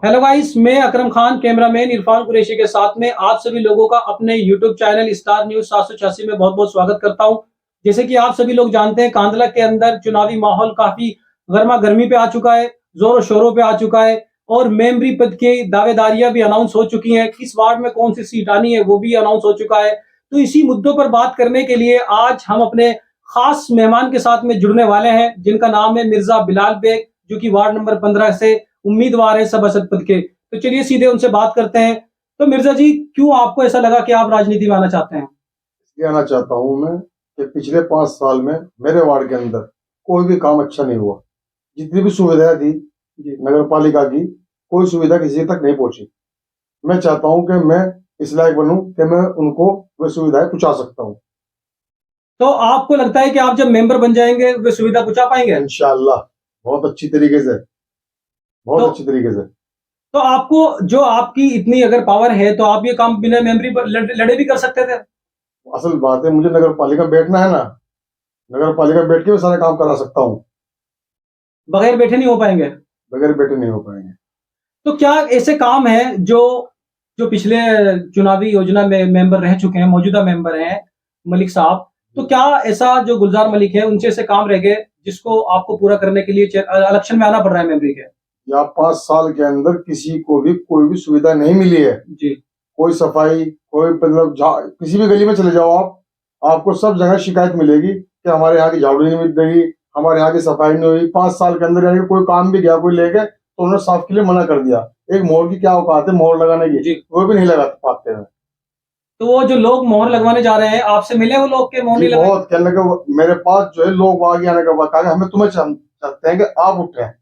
Hello guys, मैं Akram Khan cameraman Irfan Qureshi के साथ में आप सभी लोगों का अपने यूट्यूब चैनल स्टार न्यूज 786 में बहुत बहुत स्वागत करता हूं। जैसे कि आप सभी लोग जानते हैं, कांधला के अंदर चुनावी माहौल काफी गर्मा गर्मी पे आ चुका है, जोरों शोरों पे आ चुका है और मेंबरी पद की दावेदारियां भी अनाउंस हो चुकी हैं। किस वार्ड में कौन सी सीट आनी है वो भी अनाउंस हो चुका है। तो इसी मुद्दों पर बात करने के लिए आज हम अपने खास मेहमान के साथ में जुड़ने वाले हैं, जिनका नाम है मिर्जा बिलाल बेग, जो कि वार्ड नंबर 15 से उम्मीदवार है सभासद पद के। तो चलिए सीधे उनसे बात करते हैं। तो मिर्जा जी, क्यों आपको ऐसा लगा कि आप राजनीति में आना चाहते हैं? इसलिए आना चाहता हूँ मैं कि पिछले 5 साल में मेरे वार्ड के अंदर कोई भी काम अच्छा नहीं हुआ। जितनी भी सुविधाएं थी नगर पालिका की, कोई सुविधा किसी तक नहीं पहुंची। मैं चाहता हूं कि मैं इस लायक बनूं कि मैं उनको वे सुविधाएं पहुंचा सकता हूं। तो आपको लगता है कि आप जब मेंबर बन जाएंगे वे सुविधा पहुंचा पाएंगे? इंशाअल्लाह बहुत अच्छी तरीके से, बहुत तो अच्छी तरीके से। तो आपको, जो आपकी इतनी अगर पावर है, तो आप ये काम बिना मेंबरी पर लड़े भी कर सकते थे। असल बात है, मुझे नगर पालिका में बैठना है ना, नगर पालिका में बैठ के मैं सारा काम करा सकता हूँ। बगैर बैठे नहीं हो पाएंगे? बगैर बैठे नहीं हो पाएंगे। तो क्या ऐसे काम है जो जो पिछले चुनावी योजना में मेंबर रह चुके हैं, मौजूदा मेंबर हैं मलिक साहब, तो क्या ऐसा जो गुलजार मलिक है उनसे ऐसे काम रह गए जिसको आपको पूरा करने के लिए इलेक्शन में आना पड़ रहा है मेंबरी के? या 5 साल के अंदर किसी को भी कोई भी सुविधा नहीं मिली है जी। कोई सफाई, कोई मतलब किसी भी गली में चले जाओ आप, आपको सब जगह शिकायत मिलेगी कि हमारे यहाँ की झाड़ू नहीं मिल रही, हमारे यहाँ की सफाई नहीं हुई। 5 साल के अंदर यानी कोई काम भी गया कोई लेके तो उन्होंने साफ के लिए मना कर दिया। एक मोहर की क्या औकात है मोहर लगाने की, वो भी नहीं लगा पाते हैं। तो वो जो लोग मोहर लगवाने जा रहे हैं, आपसे मिले वो लोग के मोहर नहीं लगाए? बहुत कहने लगे मेरे पास जो है, लोग आगे आने के बाद कहा हमें तुम्हें चाहते हैं कि आप उठे।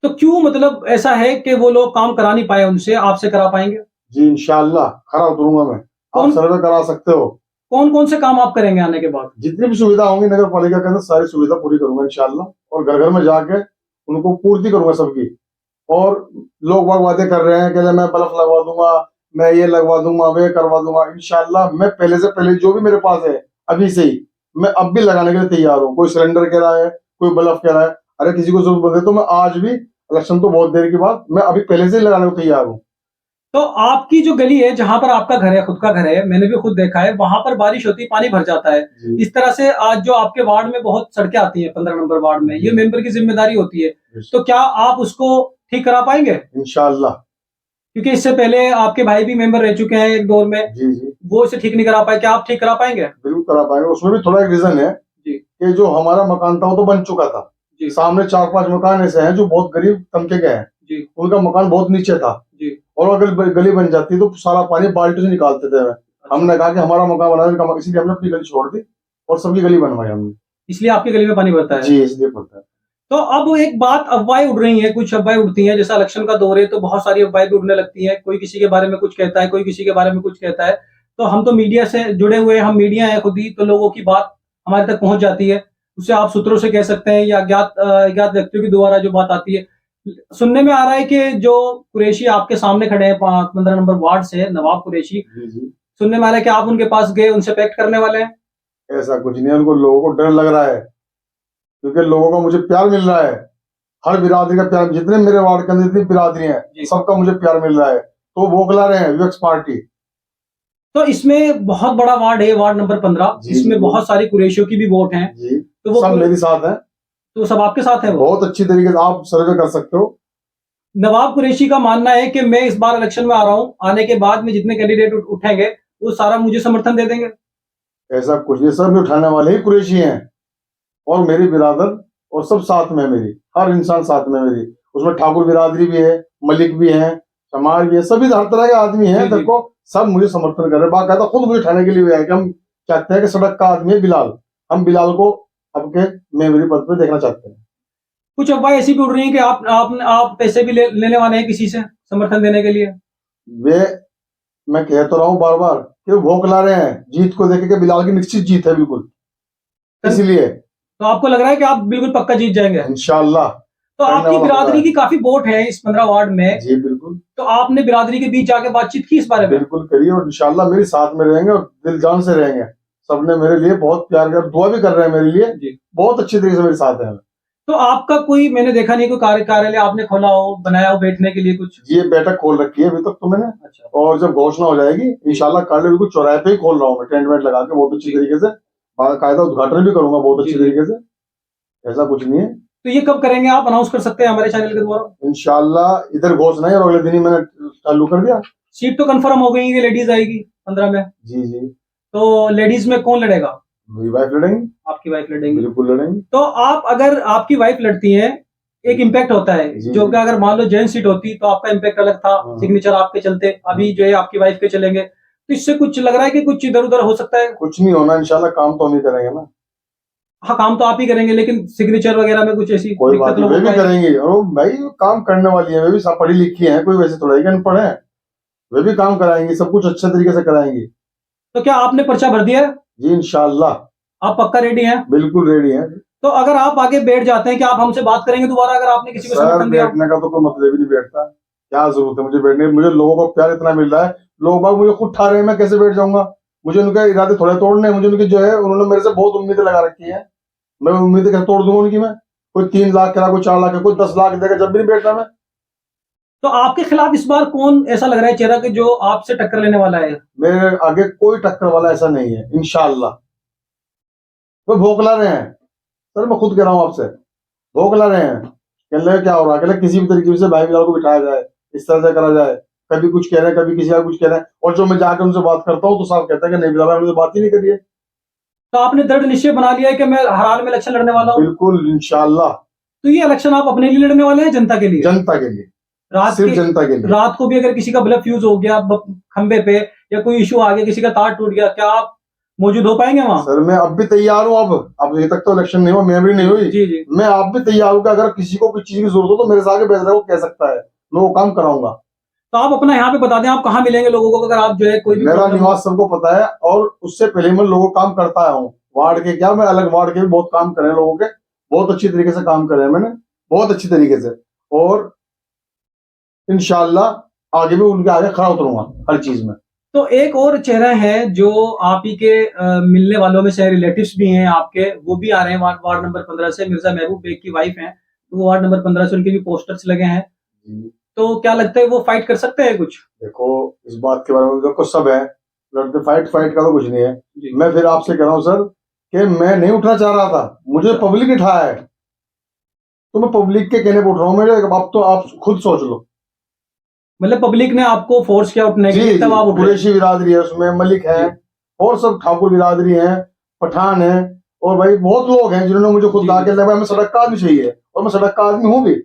तो क्यों, मतलब ऐसा है कि वो लोग काम करा नहीं पाए, उनसे आपसे करा पाएंगे? जी इंशाअल्लाह खरा उतरूंगा मैं। आप सर्वे करा सकते हो। कौन कौन से काम आप करेंगे आने के बाद? जितनी भी सुविधा होंगी नगर पालिका के अंदर सारी सुविधा पूरी करूंगा इंशाअल्लाह, और घर घर में जाके उनको पूर्ति करूंगा सबकी। और लोग बाग वादे कर रहे हैं कि मैं बल्ब लगवा दूंगा, मैं ये लगवा दूंगा, वे करवा दूंगा। इंशाअल्लाह मैं पहले से पहले जो भी मेरे पास है अभी से ही मैं अब भी लगाने के लिए तैयार हूँ। कोई सिलेंडर कह रहा है, कोई बल्ब कह रहा है, अरे किसी को जरूरत पड़े तो मैं आज भी, इलेक्शन तो बहुत देर के बाद, मैं अभी पहले से ही लगाने को तैयार हूँ। तो आपकी जो गली है, जहां पर आपका घर है, खुद का घर है, मैंने भी खुद देखा है, वहां पर बारिश होती है, पानी भर जाता है। इस तरह से आज जो आपके वार्ड में बहुत सड़कें आती हैं, 15 नंबर वार्ड में, ये मेंबर की जिम्मेदारी होती है। तो क्या आप उसको ठीक करा पाएंगे? इंशाअल्लाह। क्योंकि इससे पहले आपके भाई भी मेंबर रह चुके हैं एक दौर में, जी जी, वो इसे ठीक नहीं करा पाए, क्या आप ठीक करा पाएंगे? बिल्कुल करा पाएंगे। उसमें भी थोड़ा एक रीजन है जी। कि जो हमारा मकान था वो तो बन चुका था। जी। सामने 4-5 मकान ऐसे हैं जो बहुत गरीब तबके के हैं। जी। उनका मकान बहुत नीचे था। जी। और अगर गली बन जाती तो सारा पानी बाल्टी से निकालते थे। हमने कहा कि हमारा मकान बना, इसलिए हमने अपनी गली छोड़ दी और सबकी गली बनवाई हमने। इसलिए आपकी गली में पानी भरता है? जी इसलिए पड़ता है। तो अब एक बात, अफवाहें उड़ रही हैं, कुछ अफवाहें उड़ती हैं, जैसा इलेक्शन का दौर है तो बहुत सारी अफवाहें भी उड़ने लगती हैं। कोई किसी के बारे में कुछ कहता है, कोई किसी के बारे में कुछ कहता है। तो हम तो मीडिया से जुड़े हुए, हम मीडिया है खुद ही, तो लोगों की बात हमारे तक पहुंच जाती है। उसे आप सूत्रों से कह सकते हैं या अज्ञात व्यक्तियों के द्वारा जो बात आती है। सुनने में आ रहा है कि जो कुरैशी आपके सामने खड़े हैं, 15 नंबर वार्ड से नवाब कुरैशी, सुनने में आ रहा है कि आप उनके पास गए, उनसे पैक्ट करने वाले हैं। ऐसा कुछ नहीं है, उनको लोगों को डर लग रहा है क्योंकि लोगों का मुझे प्यार मिल रहा है। हर बिरादरी का प्यार, जितने मेरे वार्ड के अंदर जितनी बिरादरी है सबका मुझे प्यार मिल रहा है, तो वो खिला रहे हैं विपक्ष पार्टी। तो इसमें बहुत बड़ा वार्ड है, वार्ड नंबर 15, जिसमें बहुत सारी कुरैशियों की भी वोट हैं। जी, तो वो सब मेरे साथ है। तो सब आपके साथ है? वो बहुत अच्छी तरीके से आप सर्वे कर सकते हो। नवाब कुरैशी का मानना है कि मैं इस बार इलेक्शन में आ रहा हूं, आने के बाद में जितने कैंडिडेट उठेंगे वो सारा मुझे समर्थन दे देंगे। ऐसा कुछ नहीं, सब उठाने वाले ही कुरैशी हैं और मेरी बिरादर, और सब साथ में, मेरी हर इंसान साथ में मेरी। उसमें ठाकुर बिरादरी भी है, मलिक भी है, समाज भी है, सभी हर तरह के आदमी हैं। देखो सब मुझे समर्थन कर रहे हैं। बाकायदा खुद मुझे उठाने के लिए आए कि हम चाहते हैं कि सड़क का आदमी है बिलाल, हम बिलाल को आपके मेमोरी पद पे देखना चाहते हैं। कुछ अफवाहें ऐसी भी उड़ रही हैं कि आप पैसे भी लेने वाले हैं किसी से समर्थन देने के लिए। वे, मैं कह तो रहा हूँ बार बार कि वो भौंकला रहे हैं जीत को देखे कि बिलाल की निश्चित जीत है बिल्कुल, इसीलिए। तो आपको लग रहा है कि आप बिल्कुल पक्का जीत जाएंगे? इंशाअल्लाह। तो आपकी बिरादरी की काफी वोट है इस 15 वार्ड में। जी बिल्कुल। तो आपने बिरादरी के बीच जाके बातचीत की इस बारे में? बिल्कुल करिए, और इंशाअल्लाह मेरे साथ में रहेंगे और दिल जान से रहेंगे। सबने मेरे लिए बहुत प्यार कर, दुआ भी कर रहे हैं मेरे लिए, बहुत अच्छी तरीके से मेरे साथ हैं। तो आपका कोई, मैंने देखा नहीं कोई कार्यालय आपने खोला हो, बनाया हो बैठने के लिए कुछ? ये बैठक खोल रखी है अभी तक तो मैंने, अच्छा। और जब घोषणा हो जाएगी इंशाल्लाह कल बिल्कुल चौराहे पे ही खोल रहा हूँ मैं, टेंट वेंट लगा के बहुत अच्छी जी। तरीके से, बाकायदा उद्घाटन भी करूंगा बहुत अच्छी जी, जी। तरीके से, ऐसा कुछ नहीं है। तो ये कब करेंगे आप, अनाउंस कर सकते हैं हमारे चैनल के द्वारा? इंशाल्लाह इधर घोषणा है और अगले दिन ही मैंने चालू कर दिया। सीट तो कंफर्म हो गई कि लेडीज आएगी 15 में? जी जी, तो लेडीज में कौन लड़ेगा? मेरी वाइफ लड़ेंगी, आपकी वाइफ लड़ेंगी? बिल्कुल लड़ेंगी। तो आप, अगर आपकी वाइफ लड़ती है, एक इम्पैक्ट होता है, जी, जो जी। कि अगर मान लो जेंट्स सीट होती तो आपका इम्पैक्ट अलग था, हाँ। सिग्नेचर आपके चलते, अभी जो है आपकी वाइफ के चलेंगे, तो इससे कुछ लग रहा है कि कुछ इधर उधर हो सकता है? कुछ नहीं होना इंशाल्लाह, काम तो हम ही करेंगे ना। हाँ, काम तो आप ही करेंगे, लेकिन सिग्नेचर वगैरह में कुछ ऐसी कोई बात दिक्कत नहीं, वे लोगों को भी आएगी? करेंगे, और वो भाई काम करने वाली है, वे भी सब पढ़ी लिखी है, कोई वैसे थोड़ा ही कि अनपढ़ है, वे भी काम कराएंगी, सब कुछ अच्छे तरीके से कराएंगी। तो क्या आपने पर्चा भर दिया है? जी इंशाल्लाह, आप पक्का रेडी हैं? बिल्कुल रेडी है। तो अगर आप आगे बैठ जाते हैं, कि आप हमसे बात करेंगे दोबारा अगर आपने किसी को सर समर्थन दिया? बैठने का तो कोई मतलब ही नहीं बैठता, क्या जरूरत है मुझे बैठने की, मुझे लोगों का प्यार इतना मिल रहा है, लोग बाग मुझे खुद ठा रहे हैं, मैं कैसे बैठ जाऊंगा? मुझे उनके इरादे थोड़े तोड़ने हैं, मुझे उनकी जो है, उन्होंने मेरे से बहुत उम्मीदें लगा रखी है, मैं उम्मीदें कैसे तोड़ दूंगा उनकी? मैं कोई 3 लाख कह रहा, कोई 4 लाख, कोई 10 लाख देगा, जब भी नहीं बैठना मैं। तो आपके खिलाफ इस बार कौन ऐसा लग रहा है चेहरा कि जो आपसे टक्कर लेने वाला है? मेरे आगे कोई टक्कर वाला ऐसा नहीं है इंशाल्लाह। वो भोंकला रहे हैं सर, मैं खुद कह रहा हूँ आपसे, भोंकला रहे हैं, कह रहे हैं क्या हो रहा है, कह रहे किसी भी तरीके से भाई बिलाल को बिठाया जाए, इस तरह से करा जाए, कभी कुछ कह रहे हैं, कभी किसी का कुछ कह रहे हैं, और जो मैं जाकर उनसे बात करता हूँ तो साफ कहता है कि नहीं बिलाल भाई, मुझे बात ही नहीं करी है। तो आपने दृढ़ निश्चय बना लिया है कि मैं हर हाल में इलेक्शन लड़ने वाला हूँ? बिल्कुल इंशाल्लाह। तो ये इलेक्शन आप अपने लिए लड़ने वाले हैं, जनता के लिए? जनता के लिए, रात सिर्फ के जनता के लिए। रात को भी अगर किसी का बल्ब फ्यूज हो गया खंबे पे, या कोई इशू आ गया, किसी का तार टूट गया, क्या आप मौजूद हो पाएंगे वहां? सर मैं अब भी तैयार हूँ, अब ये तक तो इलेक्शन नहीं हुआ, मेमोरी नहीं हुई, जी जी। मैं आप भी तैयार हूँ कि अगर किसी को कुछ चीज की जरूरत हो तो मेरे से आगे बैठ रहा, वो कह सकता है, मैं वो काम कराऊंगा। तो आप अपना यहाँ पे बता दें, आप कहाँ मिलेंगे लोगों को, अगर आप जो है कोई भी मेरा प्रॉब्लम? निवास सबको पता है, और उससे पहले मैं लोगों का काम करता आया हूँ, वार्ड के क्या, मैं अलग वार्ड के भी बहुत काम करे हैं लोगों के, बहुत अच्छी तरीके से काम करे हैं मैंने, बहुत अच्छी तरीके से, और इंशाल्लाह आगे भी उनके आगे खड़ा उतरूंगा हर चीज में। तो एक और चेहरा है जो आप ही के मिलने वालों में से, रिलेटिव्स भी हैं आपके, वो भी आ रहे हैं वार्ड नंबर 15 से, मिर्जा महबूब बेग की वाइफ हैं, तो वो वार्ड नंबर 15 से, उनके भी पोस्टर्स लगे हैं। तो क्या लगता है वो फाइट कर सकते हैं कुछ? देखो इस बात के बारे में देखो सब है, लड़ते फाइट फाइट का तो कुछ नहीं है। मैं फिर आपसे कह रहा हूँ सर कि मैं नहीं उठना चाह रहा था, मुझे पब्लिक उठाया है, तो मैं पब्लिक के कहने पर उठ रहा हूँ। मेरे अब तो आप खुद सोच लो, मतलब पब्लिक ने आपको फोर्स किया उठने के लिए, तब आप उठ रहे हैं? कुरैशी बिरादरी है उसमें, मलिक है, और सब ठाकुर बिरादरी है, पठान है, और भाई बहुत लोग हैं जिन्होंने मुझे खुद कहा कि लगा हमें सड़क का आदमी चाहिए, और मैं सड़क का आदमी हूँ भी।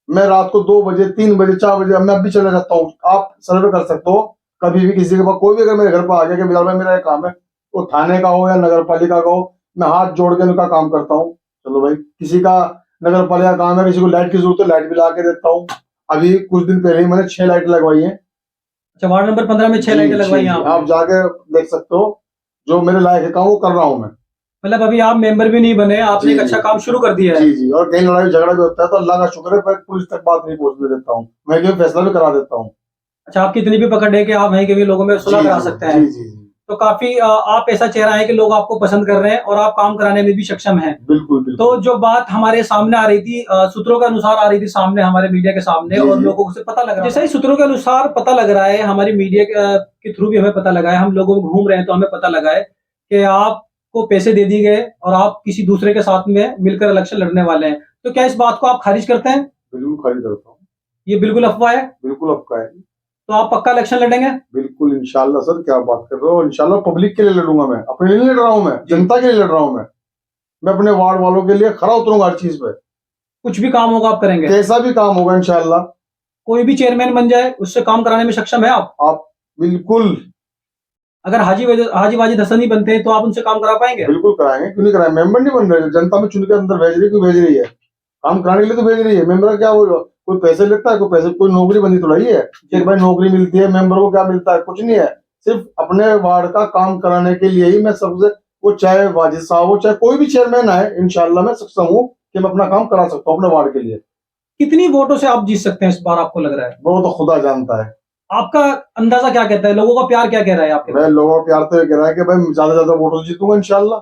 मैं रात को 2 बजे 3 बजे 4 बजे मैं अब भी चला जाता हूँ, आप सर्वे कर सकते हो, कभी भी किसी के पास कोई भी अगर मेरे घर पर आ गया कि बिलाल भाई मेरा ये काम है, वो थाने का हो या नगर पालिका का हो, मैं हाथ जोड़ के उनका काम करता हूँ। चलो भाई, किसी का नगर पालिका काम है, किसी को लाइट की जरूरत है, लाइट भी ला के देता हूँ। अभी कुछ दिन पहले ही मैंने 6 लाइट लगवाई है। अच्छा, वार्ड नंबर 15 में 6 लाइटें लगवाई हैं आप जाके देख सकते हो, जो मेरे लायक है काम वो कर रहा हूँ मैं। मतलब अभी आप मेंबर भी नहीं बने, आपने एक अच्छा काम शुरू कर दिया है। जी जी, और कहीं लड़ाई झगड़ा भी होता है तो अल्लाह का शुक्र है, मैं पुलिस तक बात नहीं पहुंचने देता हूँ, मैं क्यों फैसला भी करा देता हूँ। अच्छा, आपकी इतनी भी पकड़ है कि आप वहीं के भी लोगों में सुलह करा सकते हैं। जी जी, तो काफी आप ऐसा चेहरा है कि लोग आपको पसंद कर रहे हैं और आप काम कराने में भी सक्षम हैं। बिल्कुल बिल्कुल। तो जो बात हमारे सामने आ रही थी, सूत्रों के अनुसार आ रही थी सामने, हमारे मीडिया के सामने, और लोगों से पता लग रहा है, जैसे ही सूत्रों के अनुसार पता लग रहा है, हमारी मीडिया के थ्रू भी हमें पता लगा है, हम लोगों को घूम रहे हैं तो हमें पता लगा है कि आपको पैसे दे दिए गए और आप किसी दूसरे के साथ में मिलकर इलेक्शन लड़ने वाले हैं। तो क्या इस बात को आप खारिज करते हैं? बिल्कुल खारिज करता हूँ। ये बिल्कुल अफवाह है? बिल्कुल अफवाह है। तो आप पक्का इलेक्शन लड़ेंगे? बिल्कुल इंशाल्लाह सर, क्या बात कर रहे हो, इंशाल्लाह पब्लिक के लिए लड़ूंगा मैं, अपने लिए नहीं लड़ रहा हूँ मैं, जनता के लिए लड़ रहा हूँ मैं अपने वार्ड वालों के लिए खड़ा उतरूंगा हर चीज पे। कुछ भी काम होगा आप करेंगे? कैसा भी काम होगा इंशाल्लाह। कोई भी चेयरमैन बन जाए उससे काम कराने में सक्षम है आप? बिल्कुल। अगर हाजी वाजिद हसन ही बनते हैं तो आप उनसे काम करा पाएंगे? बिल्कुल कराएंगे, क्यों नहीं कराएंगे, मेंबर नहीं बन रहे, जनता में चुन के अंदर भेज रही है, क्यों भेज रही है, काम कराने के लिए तो भेज रही है। मेंबर क्या वो कोई पैसे लेता है, कोई पैसे, कोई नौकरी बंदी थोड़ा ही है कि भाई नौकरी मिलती है, मेंबर को क्या मिलता है, कुछ नहीं है, सिर्फ अपने वार्ड का काम कराने के लिए ही मैं सबसे, वो चाहे वाजिद साहब हो चाहे कोई भी चेयरमैन आए, इंशाल्लाह मैं सक्षम हूँ कि मैं अपना काम करा सकता हूँ अपने वार्ड के लिए। कितनी वोटों से आप जीत सकते हैं इस बार, आपको लग रहा है? वो तो खुदा जानता है। आपका अंदाजा क्या कहता है, लोगों का प्यार क्या कह रहा है आपके? मैं लोगों को प्यार तो कह रहा है कि भाई ज्यादा से ज्यादा वोटों से जीतूंगा इंशाल्लाह।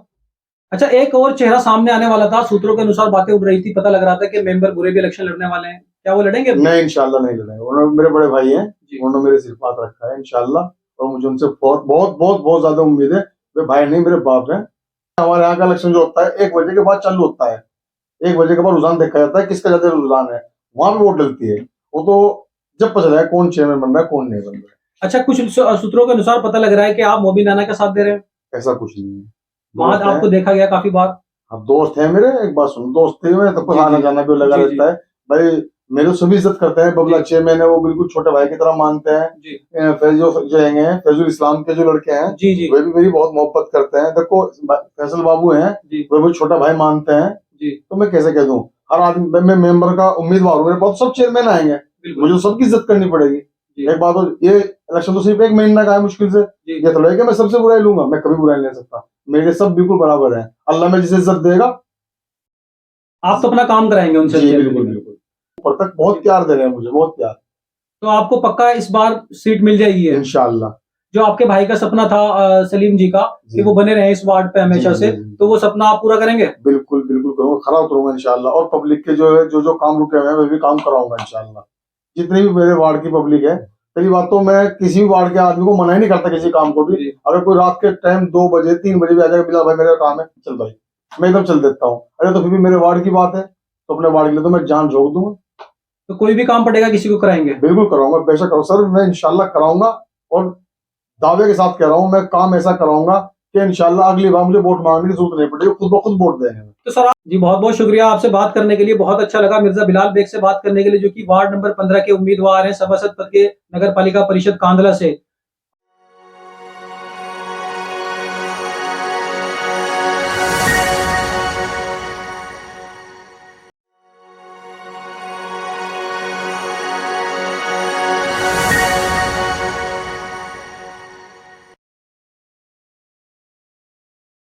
अच्छा, एक और चेहरा सामने आने वाला था, सूत्रों के अनुसार बातें उड़ रही थी, पता लग रहा था कि मेंबर बुरे भी इलेक्शन लड़ने वाले हैं, क्या वो लड़ेंगे? नहीं, इंशाल्लाह नहीं लड़ेंगे। उन्होंने मेरे बड़े भाई हैं, जी। उन्होंने मेरे सिर पर हाथ रखा है इंशाल्लाह, और मुझे उनसे बहुत बहुत बहुत बहुत ज्यादा उम्मीद है। वे भाई नहीं, मेरे बाप हैं। हमारे यहाँ का इलेक्शन जो होता है 1 बजे के बाद चालू होता है। 1 बजे के बाद रुझान देखा जाता है, किसका ज्यादा रुझान है, वहां पे वोट डलती है। वो तो जब पता चला है कौन चेयरमैन बन रहा है, कौन नहीं बन रहा अच्छा, कुछ सूत्रों के अनुसार पता लग रहा है कि आप मोबी नाना का साथ दे रहे हैं। है। ऐसा कुछ नहीं है। वहां दोस्त आपको है, देखा गया काफी बार। अब दोस्त है मेरे। एक बात सुनो, दोस्त थे मेरे, तो कुछ जी, आना जी। जाना भी लगा जी, जी। रहता है भाई। मेरे सभी इज्जत करते हैं। बबला जी। चेयरमैन है, वो बिल्कुल छोटे भाई की तरह मानते हैं। जी। जो हैं फैजुल इस्लाम के जो लड़के हैं, जी, जी। वे भी मेरी बहुत मोहब्बत करते हैं। देखो, फैसल बाबू हैं, जी। वे मुझे छोटा भाई मानते हैं। जी। तो मैं कैसे कह दूं, हर आदमी, मैं मेंबर का उम्मीदवार हूँ, मेरे पास सब चेयरमैन आएंगे, बिल्कुल। मुझे सबकी इज्जत करनी पड़ेगी। जी। एक बात हो, ये इलेक्शन तो सिर्फ 1 महीना का है मुश्किल से। जी। ये थोड़ा है कि मैं सबसे बुराई लूंगा, मैं कभी बुराई नहीं ले सकता। मेरे सब बिल्कुल बराबर है। अल्लाह में जिसे इज्जत देगा, आप तो अपना काम कराएंगे उनसे। जी बिल्कुल बिल्कुल। ऊपर तक बहुत प्यार दे रहे हैं मुझे, बहुत प्यार। तो आपको पक्का इस बार सीट मिल जाएगी है? इंशाल्लाह। जो आपके भाई का सपना था सलीम जी का, कि जी। वो बने रहे इस वार्ड पे हमेशा जी, से, जी, जी। तो वो सपना आप पूरा करेंगे? बिल्कुल बिल्कुल करूंगा, खरा उतरूंगा इंशाल्लाह। और पब्लिक के जो है, जो जो काम रुके हुए हैं, वे भी काम कराऊंगा इंशाल्लाह। जितनी भी मेरे वार्ड की पब्लिक है, पहली बात तो मैं किसी भी वार्ड के आदमी को मना ही नहीं करता किसी काम को भी। जी। अगर कोई रात के टाइम 2 बजे 3 बजे भी आ जाएगा, बिला भाई मेरा काम है, चल भाई, मैं एकदम चल देता हूँ। अरे तो फिर भी मेरे वार्ड की बात है, तो अपने वार्ड के लिए तो मैं जान झोंक दूंगा। तो कोई भी काम पड़ेगा किसी को कराएंगे? बिल्कुल कराऊंगा, बेशक करूँ सर, मैं इंशाल्लाह कराऊंगा। और दावे के साथ कह रहा हूँ, मैं काम ऐसा कराऊंगा कि इंशाल्लाह अगली बार मुझे वोट मांगने की जरूरत नहीं पड़ेगी, खुद ब खुद वोट देंगे। तो सर जी, बहुत बहुत शुक्रिया आपसे बात करने के लिए, बहुत अच्छा लगा मिर्जा बिलाल बेग से बात करने के लिए, जो कि वार्ड नंबर 15 के उम्मीदवार हैं सभासद पद के नगर पालिका परिषद कांदला से।